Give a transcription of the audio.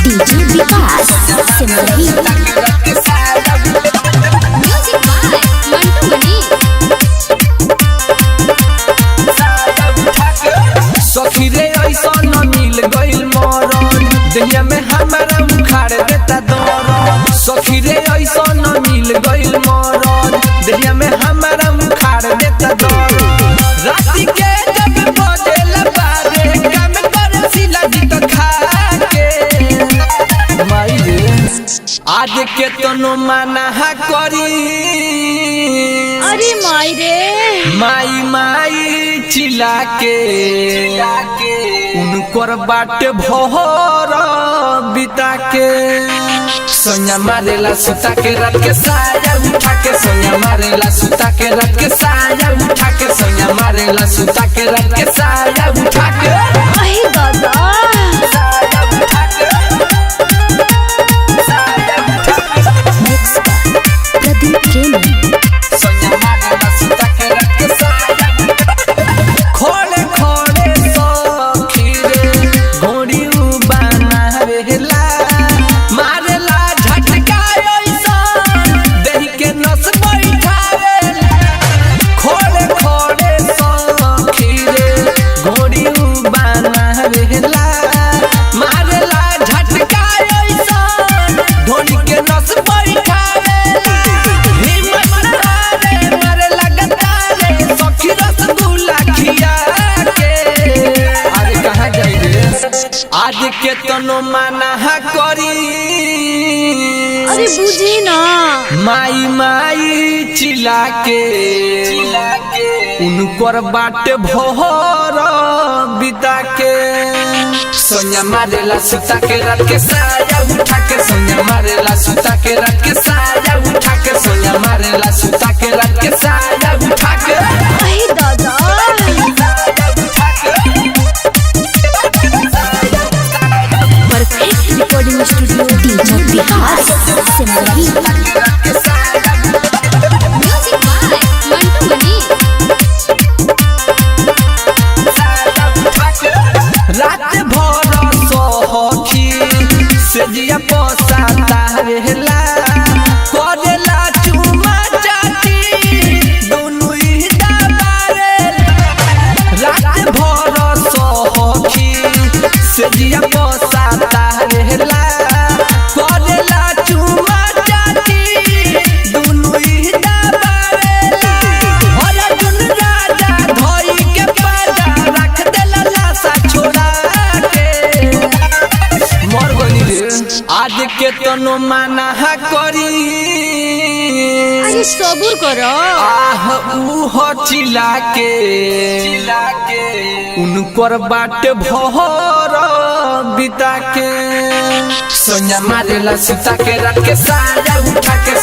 DJ Vikas Simrahi music by Mantu Mani. सखी रे ऐसा न मिल गइल मरन दुनिया में हमारा उखाड़ देता दरन। सखी रे ऐसा न मिल गइल मरन दुनिया में हमारा उखाड़ देता दरन। राती के जब बजेला बारे काम करे सिला जी तो खा के माई रे आज के तनो माना करी। अरे माई रे माई माई चिल्ला के उनकर बाटे भोर बिता के सोनिया मारेला सुता के रात के साया उठा के। सोनिया मारेला सुता के रात के साया उठा के। सोनिया मारेला सुता के रात के साया उठा के। अहे दादा साया उठा के साया उठा के मिक्स प्रदीप प्रेमी। सोनिया मारेला सुता के रात के साया खोले खोले सखी रे घोड़ी बनावेला मारेला झटका ऐसा देह के नस बैठावेला। खोले खोले सखी रे घोड़ी बनावेला मारेला झटका ऐसा धोनी के नस बैठावेला। हिम्मत रे मारे लगता रे सखी रसगुल्ला खिया के। अरे कहाँ जाई रे आज के तनो माना करी। अरे बुझी ना माई माई चिल्ला के उनकर बाटे भोर बिता के सोनिया मारेला सुता के रात के साया उठा के। सोनिया मारेला सुता के रात के साया उठा के। सोनिया मारेला सुता के रात के साया उठा के। अहे दादा perfect recording studio DJ Vikas Simrahi music by Mantu Mani. रात भर सोहखी से जिया पोसाता रहेला करेला चुमा चाटी दोनों ही दबारेला। रात भर सोहखी से जिया पोसाता रहेला करेला चुमा चाटी दोनों ही दबारेला। हर जुन राजा धोई के पाजा रख देला लाशा छोड़ा के मर गनी रे आज के तनो माना करी। अरे सबूर करो आह ऊह चिल्ला के उनकर बाटे भोर बिता के सोनिया मारेला सुता के रात के साया उठा के।